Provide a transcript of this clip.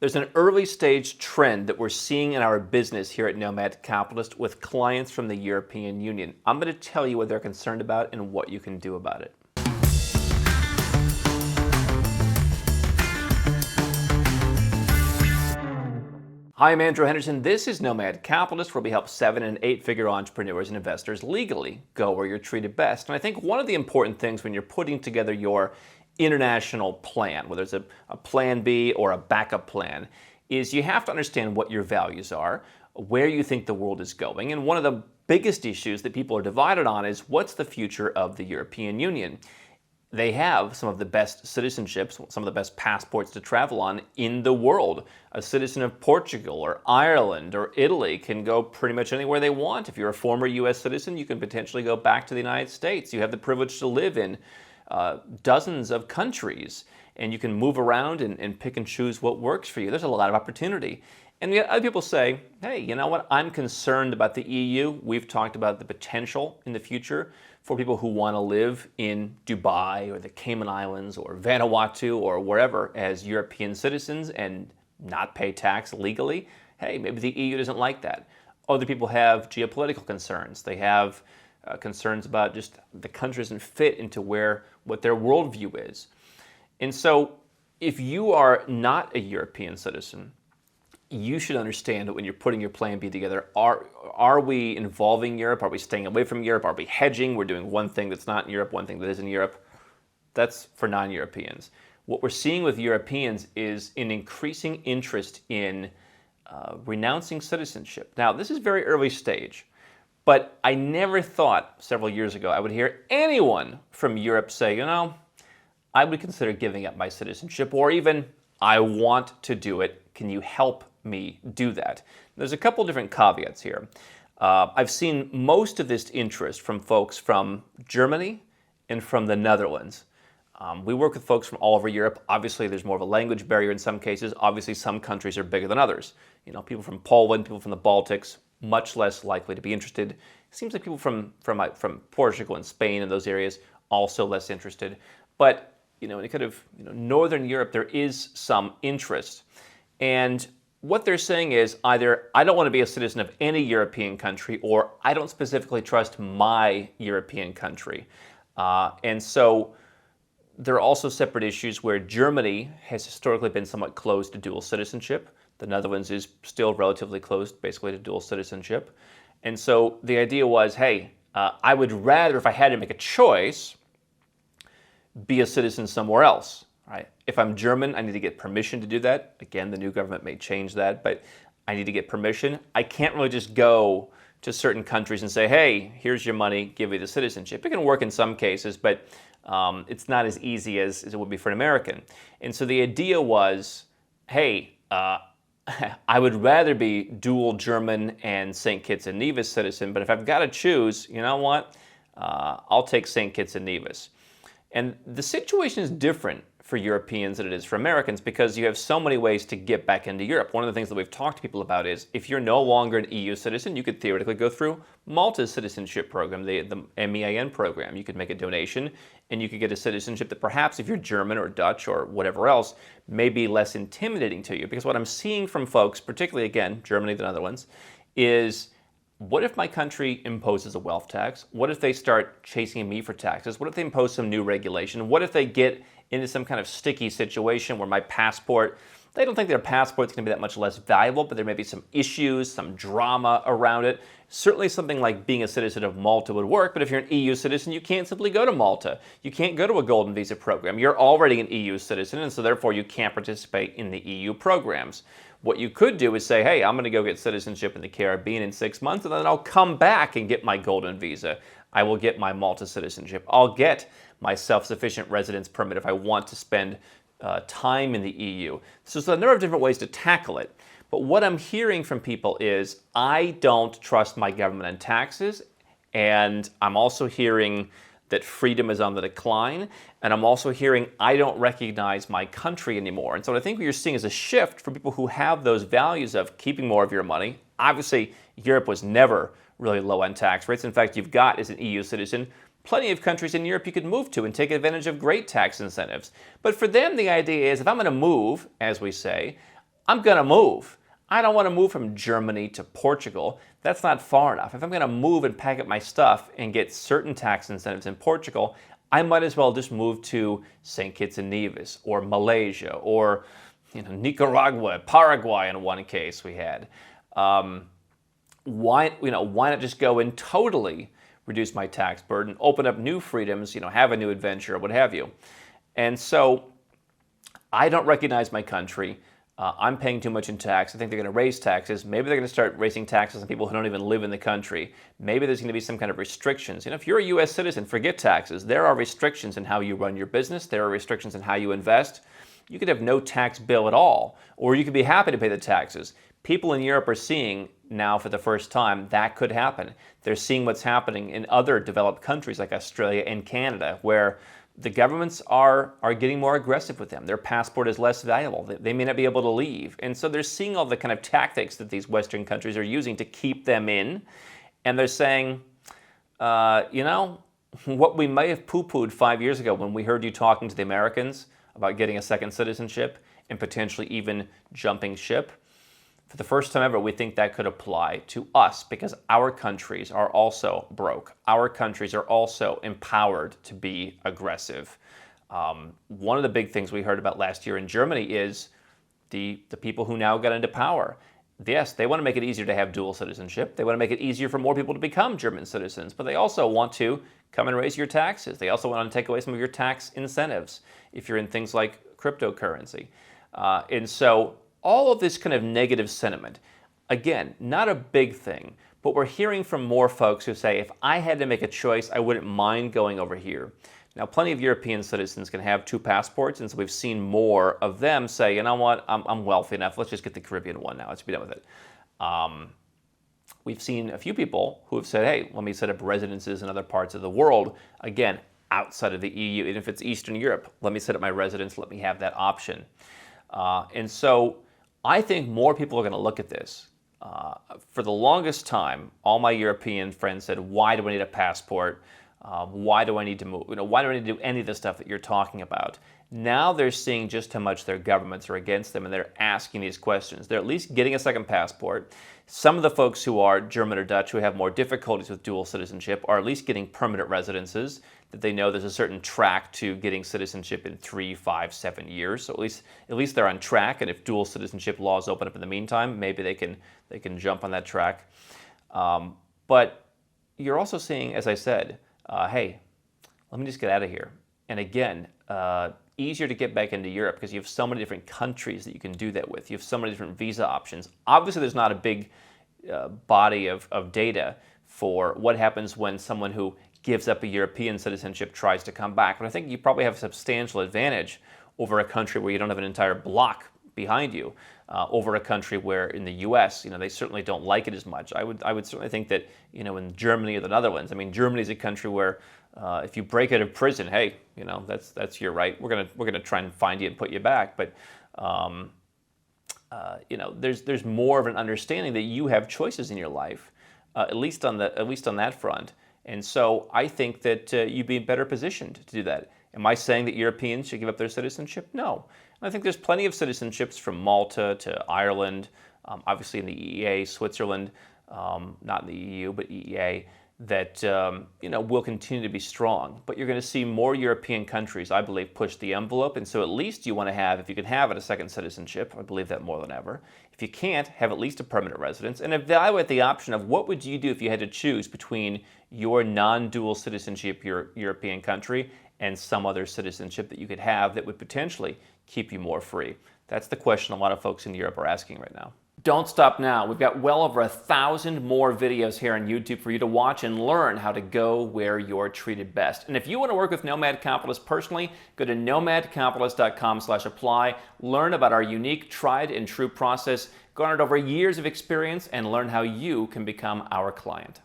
There's an early stage trend that we're seeing in our business here at Nomad Capitalist with clients from the European Union. I'm going to tell you what they're concerned about and what you can do about it. Hi, I'm Andrew Henderson. This is Nomad Capitalist, where we help 7- and 8-figure entrepreneurs and investors legally go where you're treated best. And I think one of the important things when you're putting together your international plan, whether it's a plan B or a backup plan, is you have to understand what your values are, where you think the world is going. And one of the biggest issues that people are divided on is what's the future of the European Union? They have some of the best citizenships, some of the best passports to travel on in the world. A citizen of Portugal or Ireland or Italy can go pretty much anywhere they want. If you're a former U.S. citizen, you can potentially go back to the United States. You have the privilege to live in dozens of countries, and you can move around and pick and choose what works for you. There's a lot of opportunity. And yet other people say, hey, you know what? I'm concerned about the EU. We've talked about the potential in the future for people who want to live in Dubai or the Cayman Islands or Vanuatu or wherever as European citizens and not pay tax legally. Hey, maybe the EU doesn't like that. Other people have geopolitical concerns. They have concerns about just the country doesn't fit into what their worldview is. And so if you are not a European citizen, you should understand that when you're putting your plan B together, are we involving Europe? Are we staying away from Europe? Are we hedging? We're doing one thing that's not in Europe, one thing that is in Europe. That's for non-Europeans. What we're seeing with Europeans is an increasing interest in renouncing citizenship. Now, this is very early stage, but I never thought several years ago I would hear anyone from Europe say, you know, I would consider giving up my citizenship, or even, I want to do it. Can you help me do that? There's a couple different caveats here. I've seen most of this interest from folks from Germany and from the Netherlands. We work with folks from all over Europe. Obviously, there's more of a language barrier in some cases. Obviously, some countries are bigger than others. You know, people from Poland, people from the Baltics, much less likely to be interested. It seems like people from Portugal and Spain and those areas also less interested. But in kind of Northern Europe, there is some interest. And what they're saying is either I don't want to be a citizen of any European country, or I don't specifically trust my European country. And so there are also separate issues where Germany has historically been somewhat closed to dual citizenship. The Netherlands is still relatively closed basically to dual citizenship. And so the idea was, hey, I would rather, if I had to make a choice, be a citizen somewhere else. Right? If I'm German, I need to get permission to do that. Again, the new government may change that, but I need to get permission. I can't really just go to certain countries and say, hey, here's your money, give me the citizenship. It can work in some cases, but it's not as easy as it would be for an American. And so the idea was, hey, I would rather be dual German and St. Kitts and Nevis citizen, but if I've got to choose, you know what? I'll take St. Kitts and Nevis. And the situation is different for Europeans than it is for Americans because you have so many ways to get back into Europe. One of the things that we've talked to people about is if you're no longer an EU citizen, you could theoretically go through Malta's citizenship program, the MEIN program. You could make a donation and you could get a citizenship that perhaps if you're German or Dutch or whatever else may be less intimidating to you. Because what I'm seeing from folks, particularly again, Germany, the Netherlands, is what if my country imposes a wealth tax? What if they start chasing me for taxes? What if they impose some new regulation? What if they get into some kind of sticky situation where my passport, they don't think their passport's going to be that much less valuable, but there may be some issues, some drama around it. Certainly something like being a citizen of Malta would work, but if you're an EU citizen, you can't simply go to Malta. You can't go to a golden visa program. You're already an EU citizen, and so therefore you can't participate in the EU programs. What you could do is say, hey, I'm going to go get citizenship in the Caribbean in 6 months, and then I'll come back and get my golden visa. I will get my Malta citizenship. I'll get my self-sufficient residence permit if I want to spend time in the EU. So there's a number of different ways to tackle it. But what I'm hearing from people is I don't trust my government and taxes, and I'm also hearing that freedom is on the decline, and I'm also hearing I don't recognize my country anymore. And so what I think what you're seeing is a shift for people who have those values of keeping more of your money. Obviously, Europe was never really low on tax rates. In fact, you've got, as an EU citizen, plenty of countries in Europe you could move to and take advantage of great tax incentives. But for them, the idea is if I'm going to move, as we say, I'm going to move. I don't want to move from Germany to Portugal. That's not far enough. If I'm going to move and pack up my stuff and get certain tax incentives in Portugal, I might as well just move to St. Kitts and Nevis or Malaysia or Nicaragua, Paraguay in one case we had. Why not just go and totally reduce my tax burden, open up new freedoms, have a new adventure, what have you. And so I don't recognize my country. I'm paying too much in tax. I think they're going to raise taxes. Maybe they're going to start raising taxes on people who don't even live in the country. Maybe there's going to be some kind of restrictions. If you're a U.S. citizen, forget taxes. There are restrictions in how you run your business. There are restrictions in how you invest. You could have no tax bill at all, or you could be happy to pay the taxes. People in Europe are seeing now for the first time that could happen. They're seeing what's happening in other developed countries like Australia and Canada, where the governments are getting more aggressive with them. Their passport is less valuable. They may not be able to leave. And so they're seeing all the kind of tactics that these Western countries are using to keep them in. And they're saying, what we may have poo-pooed 5 years ago when we heard you talking to the Americans about getting a second citizenship and potentially even jumping ship, for the first time ever, we think that could apply to us because our countries are also broke. Our countries are also empowered to be aggressive. One of the big things we heard about last year in Germany is the people who now got into power. Yes, they want to make it easier to have dual citizenship. They want to make it easier for more people to become German citizens, but they also want to come and raise your taxes. They also want to take away some of your tax incentives if you're in things like cryptocurrency. And so all of this kind of negative sentiment, again, not a big thing, but we're hearing from more folks who say, if I had to make a choice, I wouldn't mind going over here. Now, plenty of European citizens can have 2 passports, and so we've seen more of them say, you know what, I'm wealthy enough, let's just get the Caribbean one now, let's be done with it. We've seen a few people who have said, hey, let me set up residences in other parts of the world, again, outside of the EU, even if it's Eastern Europe, let me set up my residence, let me have that option. And so I think more people are going to look at this. For the longest time, all my European friends said, why do I need a passport? Why do I need to move? Why do I need to do any of the stuff that you're talking about? Now they're seeing just how much their governments are against them, and they're asking these questions. They're at least getting a second passport. Some of the folks who are German or Dutch who have more difficulties with dual citizenship are at least getting permanent residences, that they know there's a certain track to getting citizenship in 3, 5, 7 years. So at least they're on track, and if dual citizenship laws open up in the meantime, maybe they can jump on that track. But you're also seeing, as I said, hey, let me just get out of here. And again, easier to get back into Europe because you have so many different countries that you can do that with. You have so many different visa options. Obviously, there's not a big body of data for what happens when someone who gives up a European citizenship tries to come back. But I think you probably have a substantial advantage over a country where you don't have an entire block behind you, over a country where in the U.S., they certainly don't like it as much. I would certainly think that, in Germany or the Netherlands, Germany is a country where if you break out of prison, hey, that's your right. We're gonna try and find you and put you back. But there's more of an understanding that you have choices in your life, at least on that front. And so I think that you'd be better positioned to do that. Am I saying that Europeans should give up their citizenship? No. I think there's plenty of citizenships from Malta to Ireland, obviously in the EEA, Switzerland, not in the EU, but EEA, that will continue to be strong. But you're going to see more European countries, I believe, push the envelope. And so at least you want to have, if you can have it, a second citizenship. I believe that more than ever. If you can't, have at least a permanent residence. And evaluate the option of what would you do if you had to choose between your non-dual citizenship European country and some other citizenship that you could have that would potentially keep you more free. That's the question a lot of folks in Europe are asking right now. Don't stop now. We've got well over 1,000 more videos here on YouTube for you to watch and learn how to go where you're treated best. And if you want to work with Nomad Capitalist personally, go to nomadcapitalist.com/apply, learn about our unique, tried and true process, garnered over years of experience, and learn how you can become our client.